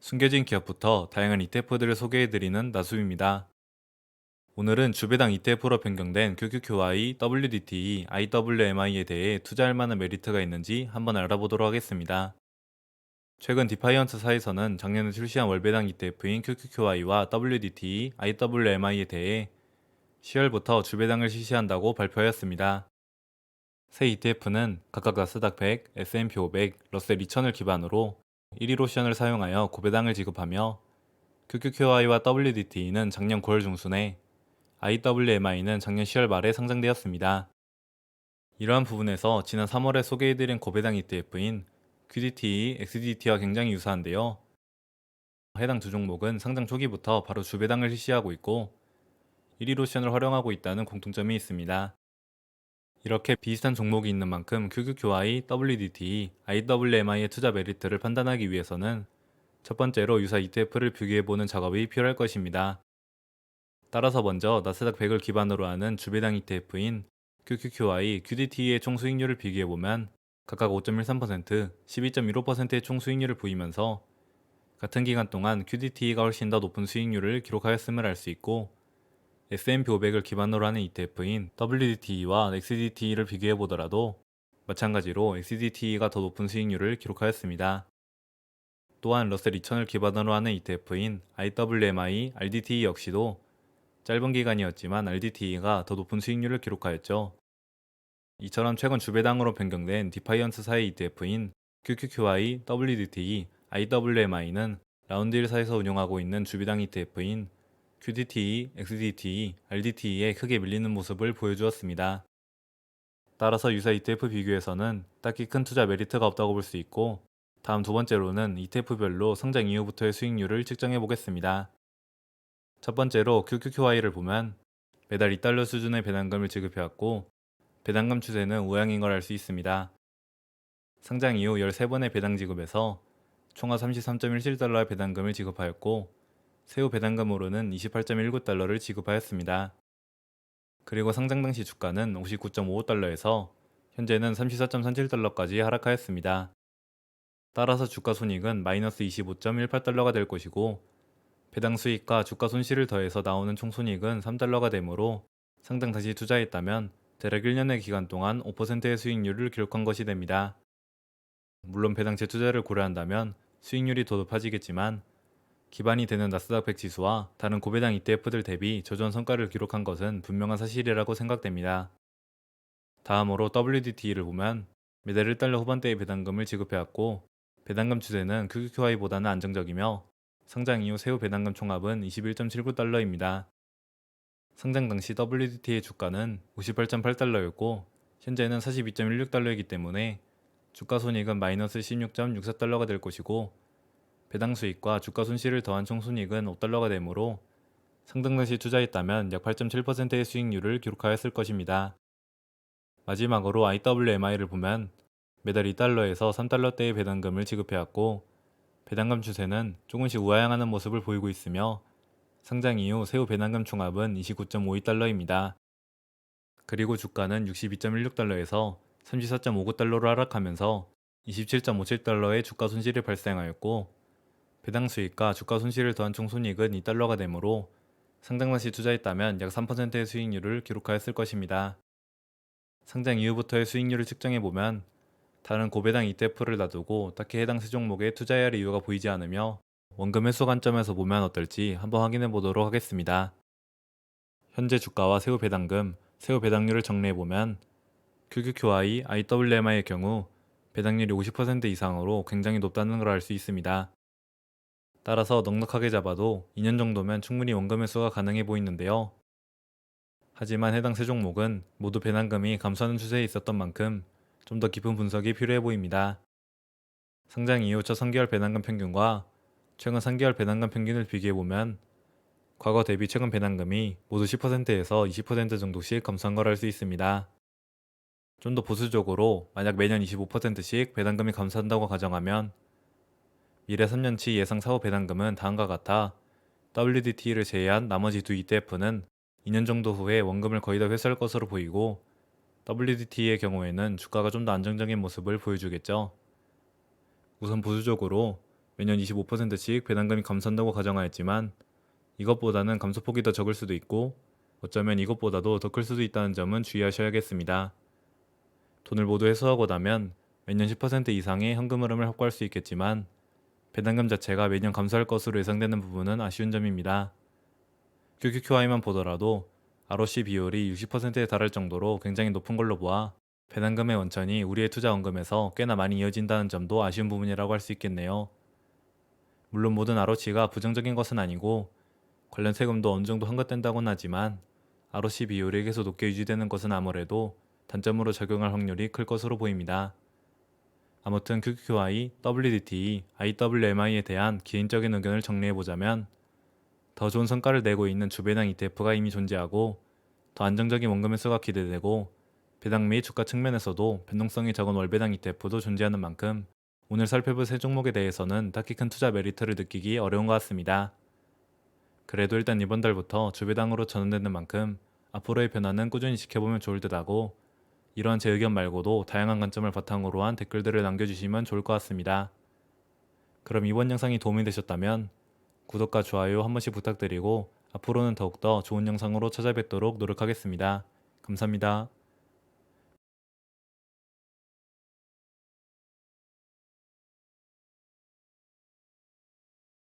숨겨진 기업부터 다양한 ETF들을 소개해드리는 나수입니다. 오늘은 주배당 ETF로 변경된 QQQI, WDT, IWMI에 대해 투자할 만한 메리트가 있는지 한번 알아보도록 하겠습니다. 최근 디파이언스사에서는 작년에 출시한 월배당 ETF인 QQQI와 WDT, IWMI에 대해 10월부터 주배당을 실시한다고 발표하였습니다. 새 ETF는 각각 나스닥 100, S&P 500, 러셀 2000을 기반으로 1일 옵션을 사용하여 고배당을 지급하며 QQQI와 WDT는 작년 9월 중순에 IWMI는 작년 10월 말에 상장되었습니다. 이러한 부분에서 지난 3월에 소개해드린 고배당 ETF인 QDT, XDT와 굉장히 유사한데요. 해당 두 종목은 상장 초기부터 바로 주배당을 실시하고 있고 1일 옵션을 활용하고 있다는 공통점이 있습니다. 이렇게 비슷한 종목이 있는 만큼 QQQI, WDT, IWMI의 투자 메리트를 판단하기 위해서는 첫 번째로 유사 ETF를 비교해보는 작업이 필요할 것입니다. 따라서 먼저 나스닥 100을 기반으로 하는 주배당 ETF인 QQQI, QDT의 총 수익률을 비교해보면 각각 5.13%, 12.15%의 총 수익률을 보이면서 같은 기간 동안 QDT가 훨씬 더 높은 수익률을 기록하였음을 알 수 있고 S&P 500을 기반으로 하는 ETF인 WDT와 XDT를 비교해보더라도 마찬가지로 XDT가 더 높은 수익률을 기록하였습니다. 또한 러셀 2000을 기반으로 하는 ETF인 IWMI, RDT 역시도 짧은 기간이었지만 RDT가 더 높은 수익률을 기록하였죠. 이처럼 최근 주배당으로 변경된 디파이언스사의 ETF인 QQQI, WDT, IWMI는 라운드 1사에서 운영하고 있는 주배당 ETF인 QDT, XDT, RDT에 크게 밀리는 모습을 보여주었습니다. 따라서 유사 ETF 비교에서는 딱히 큰 투자 메리트가 없다고 볼 수 있고 다음 두 번째로는 ETF별로 성장 이후부터의 수익률을 측정해 보겠습니다. 첫 번째로 QQQI를 보면 매달 2달러 수준의 배당금을 지급해왔고 배당금 추세는 우량인 걸 알 수 있습니다. 상장 이후 13번의 배당 지급에서 총합 33.17달러의 배당금을 지급하였고 세후 배당금으로는 28.19달러를 지급하였습니다. 그리고 상장 당시 주가는 59.55달러에서 현재는 34.37달러까지 하락하였습니다. 따라서 주가 손익은 마이너스 25.18달러가 될 것이고 배당 수익과 주가 손실을 더해서 나오는 총 손익은 3달러가 되므로 상장 당시 투자했다면 대략 1년의 기간 동안 5%의 수익률을 기록한 것이 됩니다. 물론 배당 재투자를 고려한다면 수익률이 더 높아지겠지만 기반이 되는 나스닥 100 지수와 다른 고배당 ETF들 대비 저조한 성과를 기록한 것은 분명한 사실이라고 생각됩니다. 다음으로 WDT를 보면 매달 1달러 후반대의 배당금을 지급해왔고 배당금 추세는 QQQI보다는 안정적이며 상장 이후 세후 배당금 총합은 21.79달러입니다. 상장 당시 WDT의 주가는 58.8달러였고 현재는 42.16달러이기 때문에 주가 손익은 마이너스 16.64달러가 될 것이고 배당 수익과 주가 손실을 더한 총 손익은 5달러가 되므로 상장 당시 투자했다면 약 8.7%의 수익률을 기록하였을 것입니다. 마지막으로 IWMI를 보면 매달 2달러에서 3달러대의 배당금을 지급해왔고 배당금 추세는 조금씩 우하향하는 모습을 보이고 있으며 상장 이후 세후 배당금 총합은 29.52달러입니다. 그리고 주가는 62.16달러에서 34.59달러로 하락하면서 27.57달러의 주가 손실이 발생하였고 배당 수익과 주가 손실을 더한 총 손익은 2달러가 되므로 상장 당시 투자했다면 약 3%의 수익률을 기록하였을 것입니다. 상장 이후부터의 수익률을 측정해보면 다른 고배당 ETF를 놔두고 딱히 해당 세 종목에 투자해야 할 이유가 보이지 않으며 원금 회수 관점에서 보면 어떨지 한번 확인해 보도록 하겠습니다. 현재 주가와 세후 배당금, 세후 배당률을 정리해보면 QQQI, IWMI의 경우 배당률이 50% 이상으로 굉장히 높다는 걸 알 수 있습니다. 따라서 넉넉하게 잡아도 2년 정도면 충분히 원금 회수가 가능해 보이는데요. 하지만 해당 세 종목은 모두 배당금이 감소하는 추세에 있었던 만큼 좀 더 깊은 분석이 필요해 보입니다. 상장 이후 첫 3개월 배당금 평균과 최근 3개월 배당금 평균을 비교해보면 과거 대비 최근 배당금이 모두 10%에서 20% 정도씩 감소한 걸 알 수 있습니다. 좀 더 보수적으로 만약 매년 25%씩 배당금이 감소한다고 가정하면 미래 3년치 예상 사후 배당금은 다음과 같아 WDT를 제외한 나머지 두 ETF는 2년 정도 후에 원금을 거의 다 회수할 것으로 보이고 WDT의 경우에는 주가가 좀 더 안정적인 모습을 보여주겠죠. 우선 보수적으로 매년 25%씩 배당금이 감소한다고 가정하였지만 이것보다는 감소폭이 더 적을 수도 있고 어쩌면 이것보다도 더 클 수도 있다는 점은 주의하셔야겠습니다. 돈을 모두 회수하고 나면 매년 10% 이상의 현금 흐름을 확보할 수 있겠지만 배당금 자체가 매년 감소할 것으로 예상되는 부분은 아쉬운 점입니다. QQQI만 보더라도 ROC 비율이 60%에 달할 정도로 굉장히 높은 걸로 보아 배당금의 원천이 우리의 투자 원금에서 꽤나 많이 이어진다는 점도 아쉬운 부분이라고 할 수 있겠네요. 물론 모든 ROC가 부정적인 것은 아니고 관련 세금도 어느 정도 환급된다고는 하지만 ROC 비율이 계속 높게 유지되는 것은 아무래도 단점으로 작용할 확률이 클 것으로 보입니다. 아무튼 QQQI, WDT, IWMI에 대한 개인적인 의견을 정리해보자면 더 좋은 성과를 내고 있는 주배당 ETF가 이미 존재하고 더 안정적인 원금 회수가 기대되고 배당 및 주가 측면에서도 변동성이 적은 월배당 ETF도 존재하는 만큼 오늘 살펴볼 세 종목에 대해서는 딱히 큰 투자 메리트를 느끼기 어려운 것 같습니다. 그래도 일단 이번 달부터 주배당으로 전환되는 만큼 앞으로의 변화는 꾸준히 지켜보면 좋을 듯 하고 이러한 제 의견 말고도 다양한 관점을 바탕으로 한 댓글들을 남겨주시면 좋을 것 같습니다. 그럼 이번 영상이 도움이 되셨다면 구독과 좋아요 한 번씩 부탁드리고 앞으로는 더욱더 좋은 영상으로 찾아뵙도록 노력하겠습니다. 감사합니다.